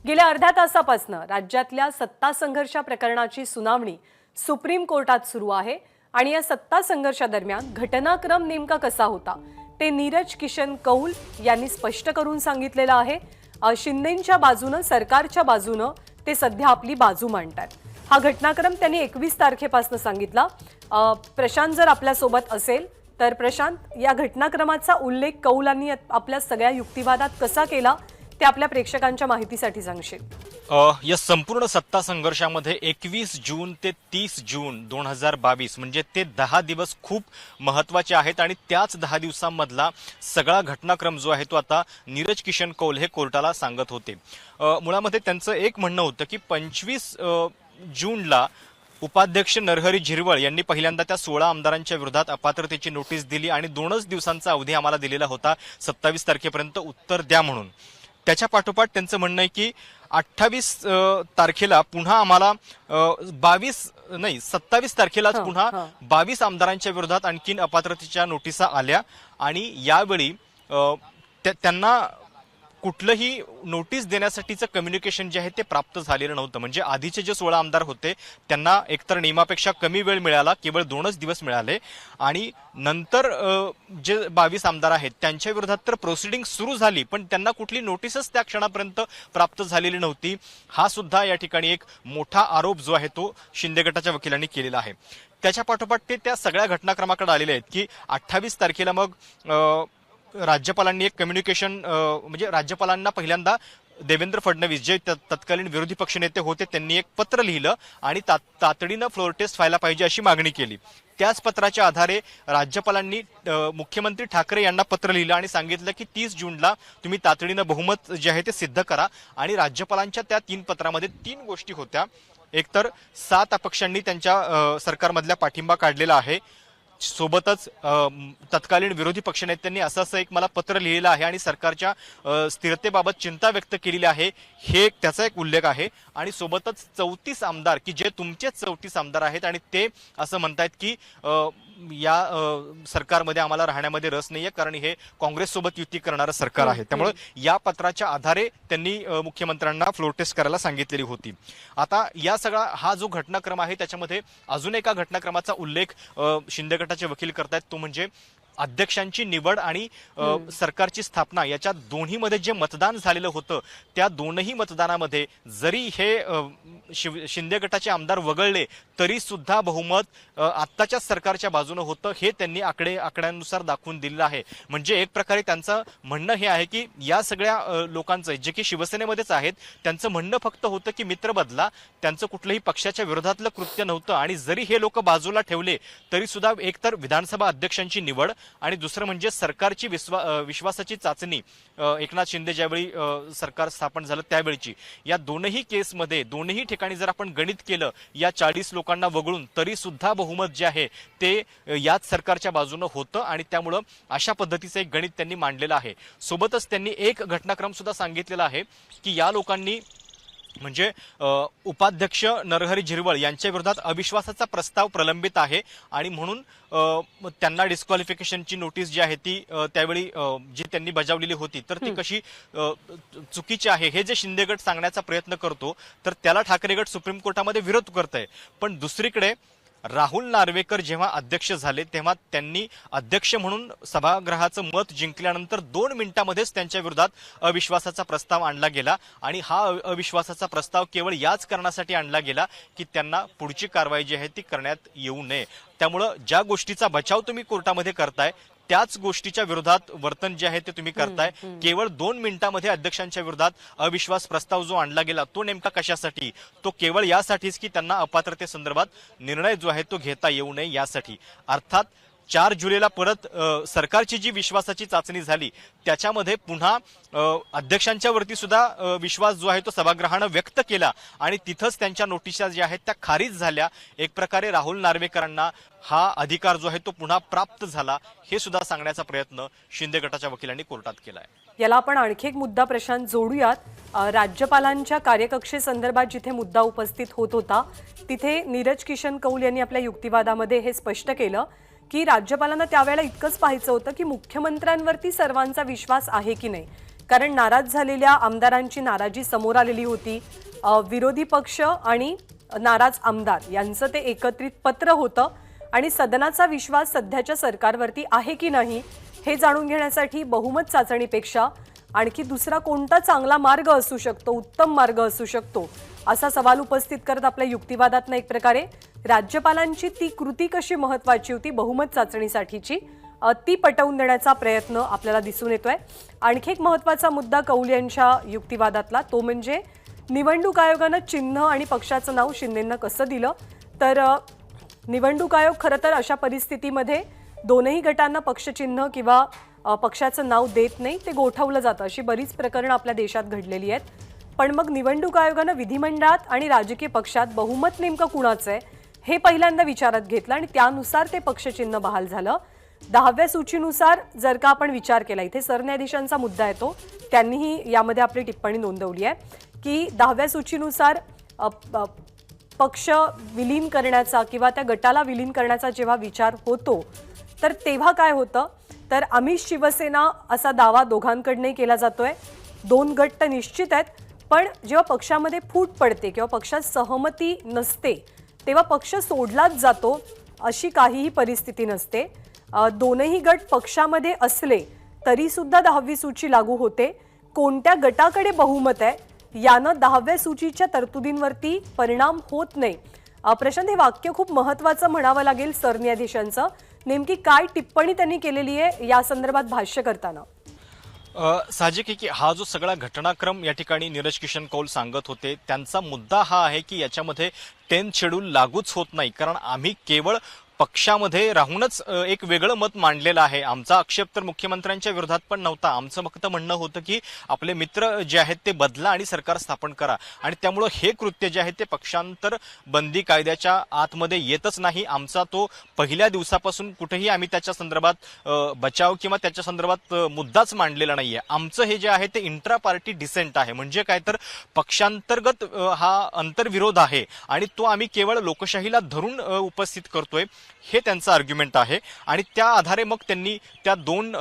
गेल्या अर्ध्या तासापासून राज्यातल्या सत्ता संघर्ष प्रकरणाची सुनावणी सुप्रीम कोर्टात सुरू आहे आणि या सत्ता संघर्षादरम्यान घटनाक्रम नेमका कसा होता ते नीरज किशन कौल यांनी स्पष्ट करून सांगितलेलं आहे। शिंदेंच्या बाजूने सरकारच्या बाजूने ते सध्या आपली बाजू मांडतात। हा घटनाक्रम त्यांनी 21 तारखेपासून सांगितला। प्रशांत जर आपल्या सोबत असेल तर प्रशांत, या घटनाक्रमाचा उल्लेख कौलांनी आपल्या सगळ्या युक्तिवादात कसा केला ते आपल्या प्रेक्षकांच्या माहितीसाठी सांगशील? या संपूर्ण सत्ता संघर्षामध्ये 21 जून ते 30 जून 2022 म्हणजे ते 10 दिवस खूप महत्त्वाचे आहेत आणि त्याच 10 दिवसांमधला सगळा घटनाक्रम जो आहे तो आता नीरज किशन कौल हे कोर्टाला सांगत होते। मुळामध्ये त्यांचं एक म्हणणं होतं की 25 जूनला उपाध्यक्ष नरहरी झिरवळ यांनी पहिल्यांदा त्या 16 आमदारांच्या विरोधात अपात्रतेची नोटीस दिली आणि 2च दिवसांचा अवधी आम्हाला दिलेला होता 27 तारखेपर्यंत उत्तर द्या म्हणून। त्याच्या पाठोपाठ त्यांचं म्हणणं आहे की 28 तारखेला पुन्हा आम्हाला 27 तारखेलाच पुन्हा 22 आमदारांच्या विरोधात आणखीन अपात्रतेच्या नोटिसा आल्या आणि यावेळी त्यांना कुठलंही नोटीस देण्यासाठीचं कम्युनिकेशन जे आहे ते प्राप्त झालेलं नव्हतं। म्हणजे आधीचे जे 16 आमदार होते त्यांना एकतर नियमापेक्षा कमी वेळ मिळाला, केवळ 2च दिवस मिळाले आणि नंतर जे 22 आमदार आहेत त्यांच्या विरोधात तर प्रोसिडिंग सुरू झाली पण त्यांना कुठली नोटीसच त्या क्षणापर्यंत प्राप्त झालेली नव्हती। हा सुद्धा या ठिकाणी एक मोठा आरोप जो आहे तो शिंदे गटाच्या वकिलांनी केलेला आहे। त्याच्या पाठोपाठ ते त्या सगळ्या घटनाक्रमाकडे आलेले आहेत की 28 तारखेला मग राज्यपालांनी एक कम्युनिकेशन म्हणजे राज्यपालांना पहिल्यांदा देवेंद्र फडणवीस जे तत्कालीन विरोधी पक्षनेते होते त्यांनी एक पत्र लिहिलं आणि तातडीनं फ्लोर टेस्ट व्हायला पाहिजे अशी मागणी केली। त्याच पत्राच्या आधारे राज्यपालांनी मुख्यमंत्री ठाकरे यांना पत्र लिहिलं आणि सांगितलं की 30 जूनला तुम्ही तातडीनं बहुमत जे आहे ते सिद्ध करा। आणि राज्यपालांच्या त्या 3 पत्रामध्ये 3 गोष्टी होत्या। एकतर 7 अपक्षांनी त्यांच्या सरकारमधल्या पाठिंबा काढलेला आहे, सोबतच तत्कालीन विरोधी पक्षनेत्यांनी असं एक मला पत्र लिहिलं आहे आणि सरकारच्या स्थिरतेबाबत चिंता व्यक्त केलेली आहे, हे त्याचा एक उल्लेख आहे। आणि सोबतच 34 आमदार की जे तुमचेच 34 आमदार आहेत आणि ते असं म्हणतायत की या सरकारमध्ये आम्हाला राहण्यामध्ये रस नाहीये कारण हे काँग्रेस सोबत युती करणारं सरकार आहे। त्यामुळे या पत्राच्या आधारे त्यांनी मुख्यमंत्र्यांना फ्लोर टेस्ट करायला सांगितलेली होती। आता या सगळा हा जो घटनाक्रम आहे त्याच्यामध्ये अजून एका घटनाक्रमाचा उल्लेख शिंदे गटाचे वकील करतायत, तो म्हणजे अध्यक्षांची निवड आणि सरकारची स्थापना याच्या दोन्हीमध्ये जे मतदान झालेलं होतं त्या दोनही मतदानामध्ये जरी हे शिंदे गटाचे आमदार वगळले तरी सुद्धा बहुमत आत्ताच्या सरकारच्या बाजूने होतं, हे त्यांनी आकड्यांनुसार दाखवून दिलेलं आहे। म्हणजे एक प्रकारे त्यांचं म्हणणं हे आहे की या सगळ्या लोकांचं जे की शिवसेनेमध्येच आहेत त्यांचं म्हणणं फक्त होतं की मित्र बदला, त्यांचं कुठल्याही पक्षाच्या विरोधातलं कृत्य नव्हतं। आणि जरी हे लोक बाजूला ठेवले तरी सुद्धा एकतर विधानसभा अध्यक्षांची निवड आणि दुसरं म्हणजे सरकारची विश्वासाची चाचणी एकनाथ शिंदे ज्यावेळी सरकार स्थापन झालं त्यावेळीची, या दोनही केसमध्ये दोनही ठिकाणी जर आपण गणित केलं या 40 लोकांना वगळून तरी सुद्धा बहुमत जे आहे ते याच सरकारच्या बाजूने होतं आणि त्यामुळं अशा पद्धतीचं एक गणित त्यांनी मांडलेलं आहे। सोबतच त्यांनी एक घटनाक्रम सुद्धा सांगितलेला आहे की या लोकांनी म्हणजे उपाध्यक्ष नरहरी झिरवळ यांच्या विरोधात अविश्वासाचा प्रस्ताव प्रलंबित आहे आणि म्हणून त्यांना डिस्क्वालिफिकेशनची नोटीस जी आहे ती त्यावेळी जी त्यांनी बजावलेली होती तर ती कशी चुकीची आहे हे जे शिंदे गट सांगण्याचा प्रयत्न करतो तर त्याला ठाकरे गट सुप्रीम कोर्टामध्ये विरोध करतंय। पण दुसरीकडे राहुल नार्वेकर जेव्हा अध्यक्ष झाले तेव्हा त्यांनी अध्यक्ष म्हणून सभागृहाचं मत जिंकल्यानंतर 2 मिनिटांमध्येच त्यांच्या विरोधात अविश्वासाचा प्रस्ताव आणला गेला आणि हा अविश्वासाचा प्रस्ताव केवळ याच कारणासाठी आणला गेला की त्यांना पुढची कारवाई जी आहे ती करण्यात येऊ नये। त्यामुळे ज्या गोष्टीचा बचाव तुम्ही कोर्टामध्ये करताय त्याच गोष्टीच्या विरोधात वर्तन जे आहे ते तुम्ही करताय। केवळ 2 मिनिटांमध्ये अध्यक्षांच्या विरोधात अविश्वास प्रस्ताव जो आणला गेला तो नेमका कशासाठी, तो केवळ यासाठीच की त्यांना अपात्रतेसंदर्भात निर्णय जो आहे तो घेता येऊ नये यासाठी। अर्थात 4 जुलैला परत सरकारची जी विश्वासाची चाचणी झाली त्याच्यामध्ये पुन्हा अध्यक्षांच्या वरती सुद्धा विश्वास जो आहे तो सभागृहानं व्यक्त केला आणि तिथंच त्यांच्या नोटिसा ज्या आहेत त्या खारिज झाल्या। एक प्रकारे राहुल नार्वेकरांना हा अधिकार जो आहे तो पुन्हा प्राप्त झाला, हे सुद्धा सांगण्याचा प्रयत्न शिंदे गटाच्या वकिलांनी कोर्टात केला आहे। याला आपण आणखी एक मुद्दा प्रशांत जोडूयात। राज्यपालांच्या कार्यकक्षेसंदर्भात जिथे मुद्दा उपस्थित होत होता तिथे नीरज किशन कौल यांनी आपल्या युक्तिवादामध्ये हे स्पष्ट केलं की राज्यपालांना त्यावेळेला इतकंच पाहायचं होतं की मुख्यमंत्र्यांवरती सर्वांचा विश्वास आहे की नाही। कारण नाराज झालेल्या आमदारांची नाराजी समोर आलेली होती. विरोधी पक्ष आणि नाराज आमदार यांचं ते एकत्रित पत्र होतं आणि सदनाचा विश्वास सध्याच्या सरकारवरती आहे की नाही हे जाणून घेण्यासाठी बहुमत चाचणीपेक्षा आणखी दुसरा कोणता चांगला मार्ग असू शकतो, उत्तम मार्ग असू शकतो असा सवाल उपस्थित करत आपल्या युक्तिवादातनं एक प्रकारे राज्यपालांची ती कृती कशी महत्त्वाची होती बहुमत चाचणीसाठीची ती पटवून देण्याचा प्रयत्न आपल्याला दिसून येतोय. आणखी एक महत्त्वाचा मुद्दा कौल यांच्या युक्तिवादातला तो म्हणजे निवडणूक आयोगानं चिन्ह आणि पक्षाचं नाव शिंदेंना कसं दिलं. तर निवडणूक आयोग खरं तर अशा परिस्थितीमध्ये दोनही गटांना पक्षचिन्ह किंवा पक्षाचं नाव देत नाही, ते गोठवलं जातं. अशी बरीच प्रकरणं आपल्या देशात घडलेली आहेत. पण मग निवडणूक आयोगानं विधिमंडळात आणि राजकीय पक्षात बहुमत नेमकं कुणाचं आहे हे पहिल्यांदा विचारात घेतलं आणि त्यानुसार ते पक्षचिन्ह बहाल झालं. 10व्या सूचीनुसार जर का आपण विचार केला, इथे सरन्यायाधीशांचा मुद्दा येतो, त्यांनीही यामध्ये आपली टिप्पणी नोंदवली आहे की 10व्या सूचीनुसार पक्ष विलीन करण्याचा किंवा त्या गटाला विलीन करण्याचा जेव्हा विचार होतो तर तेव्हा काय होतं तर आम्ही शिवसेना असा दावा दोघांकडनंही केला जातोय. 2 गट तर निश्चित आहेत, पण जेव्हा पक्षामध्ये फूट पडते किंवा पक्षात सहमती नसते तेव्हा पक्ष सोडलाच जातो अशी काहीही परिस्थिती नसते. दोनही गट पक्षामध्ये असले तरी सुद्धा 10वी सूची लागू होते. कोणत्या गटाकडे बहुमत आहे यानं 10व्या सूचीच्या तरतुदींवरती परिणाम होत नाही. प्रशांत, हे वाक्य खूप महत्त्वाचं म्हणावं लागेल सरन्यायाधीशांचं. नेमकी काय टिप्पणी त्यांनी केलेली आहे या संदर्भात भाष्य करताना? साहजिक आहे की हा जो सगळा घटनाक्रम या ठिकाणी नीरज किशन कौल सांगत होते त्यांचा मुद्दा हा आहे की याच्यामध्ये 10th शेड्यूल लागूच होत नाही, कारण आम्ही केवळ पक्षामध्ये राहूनच एक वेगळं मत मांडलेलं आहे. आमचा आक्षेप तर मुख्यमंत्र्यांच्या विरोधात पण नव्हता. आमचं फक्त म्हणणं होतं की आपले मित्र जे आहेत ते बदला आणि सरकार स्थापन करा, आणि त्यामुळं हे कृत्य जे आहे ते पक्षांतर बंदी कायद्याच्या आतमध्ये येतच नाही. आमचा तो पहिल्या दिवसापासून कुठेही आम्ही त्याच्या संदर्भात बचाव किंवा त्याच्या संदर्भात मुद्दाच मांडलेला नाहीये. आमचं हे जे आहे ते इंट्रा पार्टी डिसेंट आहे, म्हणजे काय तर पक्षांतर्गत हा अंतर्विरोध आहे आणि तो आम्ही केवळ लोकशाहीला धरून उपस्थित करतोय, हे त्यांचं आर्ग्युमेंट आहे. आणि त्या आधारे मग त्यांनी त्या 2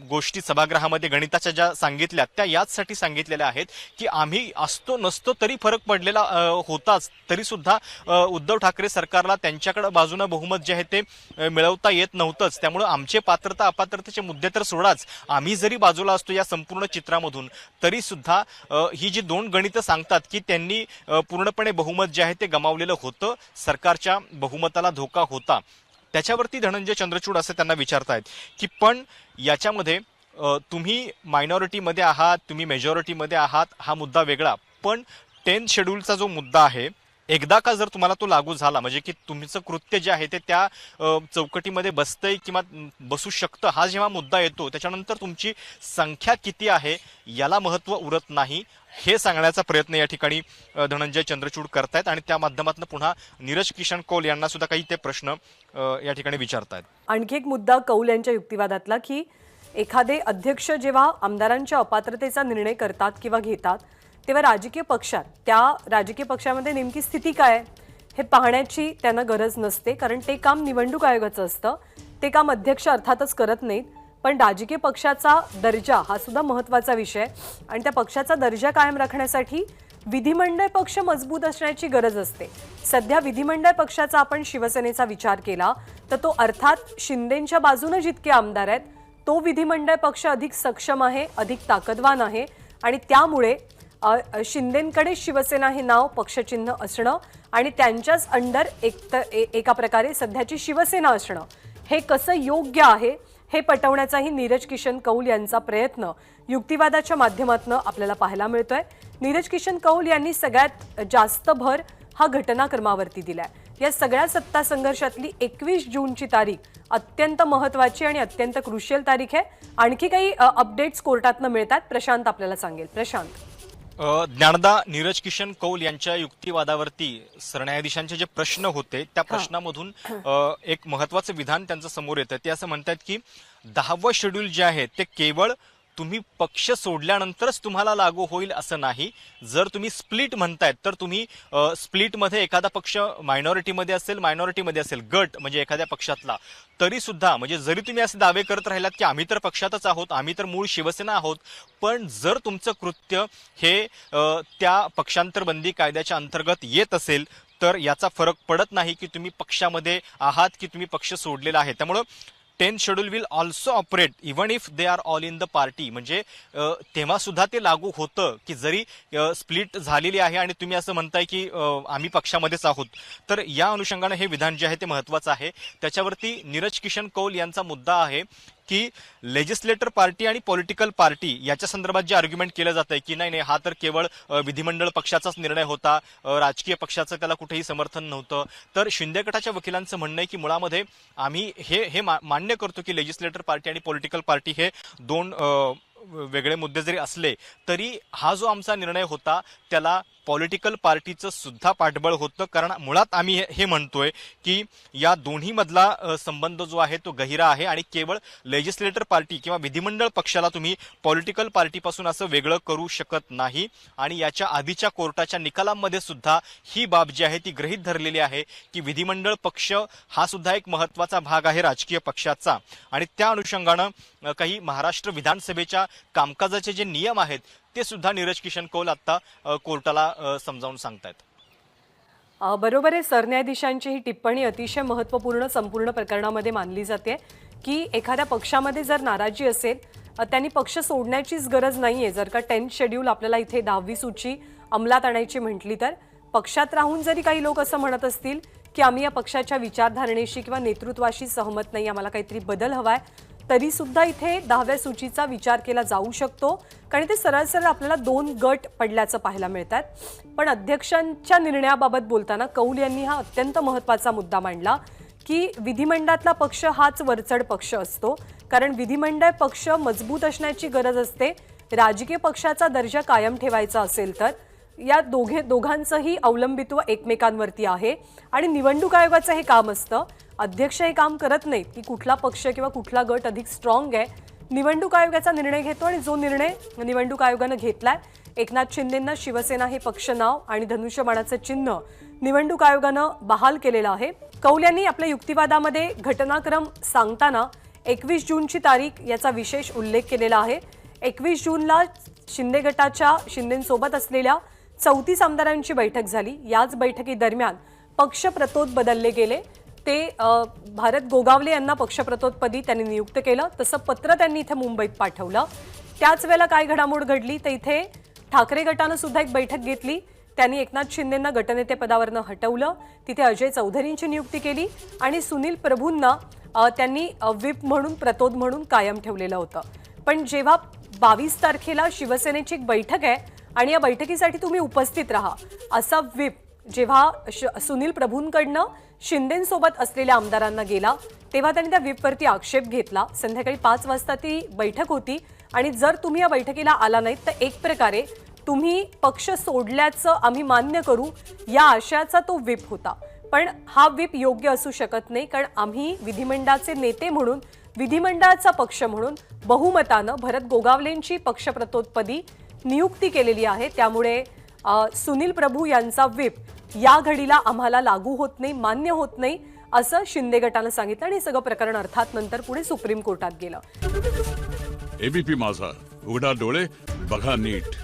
गोष्टी सभागृहामध्ये गणिताच्या ज्या सांगितल्या त्या याचसाठी सांगितलेल्या आहेत की आम्ही असतो नसतो तरी फरक पडलेला होताच, तरी सुद्धा उद्धव ठाकरे सरकारला त्यांच्याकडे बाजूनं बहुमत जे आहे ते मिळवता येत नव्हतंच. त्यामुळे आमचे पात्रता अपात्रतेचे मुद्दे तर सोडाच, आम्ही जरी बाजूला असतो या संपूर्ण चित्रामधून तरी सुद्धा ही जी 2 गणितं सांगतात की त्यांनी पूर्णपणे बहुमत जे आहे ते गमावलेलं होतं, सरकारच्या बहुमताला धोका होता. त्याच्यावरती धनंजय चंद्रचूड असं त्यांना विचारतायत की पण याच्यामध्ये तुम्ही मायनॉरिटीमध्ये आहात, तुम्ही मेजॉरिटीमध्ये आहात, हा मुद्दा वेगळा, पण 10th शेड्यूलचा जो मुद्दा आहे एकदा का जर तुम्हाला तो लागू झाला म्हणजे की तुमचं कृत्य जे आहे ते त्या चौकटीमध्ये बसतंय किंवा बसू शकतं, हा जेव्हा मुद्दा येतो त्याच्यानंतर तुमची संख्या किती आहे याला महत्त्व उरत नाही, हे सांगण्याचा प्रयत्न या ठिकाणी धनंजय चंद्रचूड करतायत. आणि त्या माध्यमातून पुन्हा नीरज किशन कौल यांना सुद्धा काही ते प्रश्न या ठिकाणी विचारतायत. आणखी एक मुद्दा कौल यांच्या युक्तिवादातला की एखादे अध्यक्ष जेव्हा आमदारांच्या अपात्रतेचा निर्णय करतात किंवा घेतात तेव्हा राजकीय पक्षात त्या राजकीय पक्षामध्ये नेमकी स्थिती काय आहे हे पाहण्याची त्यांना गरज नसते, कारण ते काम निवडणूक आयोगाचं असतं. ते काम अध्यक्ष अर्थातच करत नाहीत. पण राजकीय पक्षाचा दर्जा हा सुद्धा महत्त्वाचा विषय आणि त्या पक्षाचा दर्जा कायम राखण्यासाठी विधिमंडळ पक्ष मजबूत असण्याची गरज असते. सध्या विधिमंडळ पक्षाचा आपण शिवसेनेचा विचार केला तर तो अर्थात शिंदेंच्या बाजूने जितके आमदार आहेत तो विधिमंडळ पक्ष अधिक सक्षम आहे, अधिक ताकदवान आहे आणि त्यामुळे शिंदेंकडे शिवसेना हे नाव पक्षचिन्ह असणं आणि त्यांच्याच अंडर एका प्रकारे सध्याची शिवसेना असणं हे कसं योग्य आहे हे पटवण्याचाही नीरज किशन कौल यांचा प्रयत्न युक्तिवादाच्या माध्यमातून आपल्याला पाहायला मिळतोय. नीरज किशन कौल यांनी सगळ्यात जास्त भर हा घटनाक्रमावरती दिलाय. या सगळ्या सत्ता संघर्षातली 21 जूनची तारीख अत्यंत महत्त्वाची आणि अत्यंत क्रुशियल तारीख आहे. आणखी काही अपडेट्स कोर्टातनं मिळतात, प्रशांत आपल्याला सांगेल. प्रशांत. ज्ञानदा, नीरज किशन कौल यांच्या युक्तिवादावरती सरन्यायाधीशांचे जे प्रश्न होते त्या प्रश्नामधून एक महत्वाचं विधान त्यांचं समोर येतं. ते असं म्हणतात की 10वं शेड्यूल जे आहे ते केवळ तुम्ही पक्ष सोडल्यानंतरच तुम्हाला लागू होईल असं नाही. जर तुम्ही स्प्लिट म्हणतायत तर तुम्ही स्प्लिटमध्ये एखादा पक्ष मायनॉरिटीमध्ये असेल गट म्हणजे एखाद्या पक्षातला, तरी सुद्धा म्हणजे जरी तुम्ही असे दावे करत राहिलात की आम्ही तर पक्षातच आहोत, आम्ही तर मूळ शिवसेना आहोत, पण जर तुमचं कृत्य हे त्या पक्षांतरबंदी कायद्याच्या अंतर्गत येत असेल तर याचा फरक पडत नाही की तुम्ही पक्षामध्ये आहात की तुम्ही पक्ष सोडलेला आहे. त्यामुळं 10th schedule will also operate even if they are all in the party. म्हणजे तेव्हा सुद्धा ते लागू होतं की जरी स्प्लिट झालेली आहे आणि तुम्ही असं म्हणताय की आम्ही पक्षामध्येच आहोत. तर या अनुषंगाने हे विधान जे आहे ते महत्वाचं आहे. त्याच्यावरती नीरज किशन कौल यांचा मुद्दा आहे की लेजिस्लेटर पार्टी आणि पॉलिटिकल पार्टी याच्या संदर्भात जे आर्ग्युमेंट केलं जात आहे की नाही हा तर केवळ विधिमंडळ पक्षाचाच निर्णय होता, राजकीय पक्षाचं त्याला कुठेही समर्थन नव्हतं. तर शिंदे गटाच्या वकिलांचं म्हणणं आहे की मुळामध्ये आम्ही हे मान्य करतो की लेजिस्लेटर पार्टी आणि पॉलिटिकल पार्टी हे दोन वेगळे मुद्दे जरी असले तरी हा जो आमचा निर्णय होता त्याला पॉलिटिकल पार्टीचं सुद्धा पाठबळ होतं. कारण मुळात आम्ही हे म्हणतोय की या दोन्ही मधला संबंध जो आहे तो गहिरा आहे आणि केवळ लेजिस्लेटर पार्टी किंवा विधिमंडळ पक्षाला तुम्ही पॉलिटिकल पार्टीपासून असं वेगळं करू शकत नाही. आणि याच्या आधीच्या कोर्टाच्या निकालांमध्ये सुद्धा ही बाब जी आहे ती गृहीत धरलेली आहे की विधिमंडळ पक्ष हा सुद्धा एक महत्वाचा भाग आहे राजकीय पक्षाचा. आणि त्या अनुषंगानं काही महाराष्ट्र विधानसभेच्या कामकाजाचे जे नियम आहेत ते सुद्धा नीरज किशन कौल आता कोर्टाला समजावून सांगतायत. बरोबर आहे. सरन्यायाधीशांची ही टिप्पणी अतिशय महत्त्वपूर्ण संपूर्ण प्रकरणामध्ये मानली जाते की एखाद्या पक्षामध्ये जर नाराजी असेल त्यांनी पक्ष सोडण्याचीच गरज नाहीये. जर का 10th शेड्यूल आपल्याला इथे 10वी सूची अंमलात आणायची म्हटली तर पक्षात राहून जरी काही लोक असं म्हणत असतील की आम्ही या पक्षाच्या विचारधारणेशी किंवा नेतृत्वाशी सहमत नाही, आम्हाला काहीतरी बदल हवाय, तरी सुद्धा इथे 10व्या सूचीचा विचार केला जाऊ शकतो. कारण ते सरळ सरळ आपल्याला 2 गट पडल्याचं पाहायला मिळतात. पण अध्यक्षांच्या निर्णयाबाबत बोलताना कौल यांनी हा अत्यंत महत्त्वाचा मुद्दा मांडला की विधिमंडळातला पक्ष हाच वरचढ पक्ष असतो. कारण विधिमंडळ पक्ष मजबूत असण्याची गरज असते. राजकीय पक्षाचा दर्जा कायम ठेवायचा असेल तर या दोघांचंही अवलंबित्व एकमेकांवरती आहे. आणि निवडणूक आयोगाचं हे काम असतं. अध्यक्ष हे काम करत नाहीत की कुठला पक्ष किंवा कुठला गट अधिक स्ट्रॉंग आहे. निवडणूक आयोगाचा निर्णय घेतो आणि जो निर्णय निवडणूक आयोगानं घेतलाय, एकनाथ शिंदेंना शिवसेना हे पक्ष नाव आणि धनुष्यबाणाचं चिन्ह निवडणूक आयोगानं बहाल केलेलं आहे. कौल यांनी आपल्या युक्तिवादामध्ये घटनाक्रम सांगताना 21 जूनची तारीख याचा विशेष उल्लेख केलेला आहे. 21 जूनला शिंदे गटाच्या शिंदेंसोबत असलेल्या 34 आमदारांची बैठक झाली. याच बैठकीदरम्यान पक्षप्रतोद बदलले गेले. ते भारत गोगावले यांना पक्षप्रतोदपदी त्यांनी नियुक्त केलं. तसं पत्र त्यांनी इथे मुंबईत पाठवलं. त्याच वेळेला काय घडामोड घडली तर इथे ठाकरे गटानं सुद्धा एक बैठक घेतली. त्यांनी एकनाथ शिंदेंना गटनेतेपदावरनं हटवलं. तिथे अजय चौधरींची नियुक्ती केली आणि सुनील प्रभूंना त्यांनी व्हिप म्हणून प्रतोद म्हणून कायम ठेवलेलं होतं. पण जेव्हा 22 तारखेला शिवसेनेची एक बैठक आहे आणि या बैठकीसाठी तुम्ही उपस्थित राहा असा व्हिप जेव्हा सुनील प्रभूंकडनं शिंदेंसोबत असलेल्या आमदारांना गेला तेव्हा त्यांनी त्या व्हिपवरती आक्षेप घेतला. संध्याकाळी 5 वाजता ती बैठक होती आणि जर तुम्ही या बैठकीला आला नाहीत तर एक प्रकारे तुम्ही पक्ष सोडल्याचं आम्ही मान्य करू या आशयाचा तो व्हिप होता. पण हा व्हिप योग्य असू शकत नाही. कारण आम्ही विधिमंडळाचे नेते म्हणून विधिमंडळाचा पक्ष म्हणून बहुमतानं भरत गोगावलेंची पक्षप्रतोदपदी नियुक्ती केलेली आहे. त्यामुळे सुनील प्रभू यांचा व्हिप या घडीला आम्हाला लागू होत नाही, मान्य होत नाही असं शिंदे गटानं सांगितलं. आणि सगळं प्रकरण अर्थात नंतर पुढे सुप्रीम कोर्टात गेलं. एबीपी माझा, उघडा डोळे बघा नीट.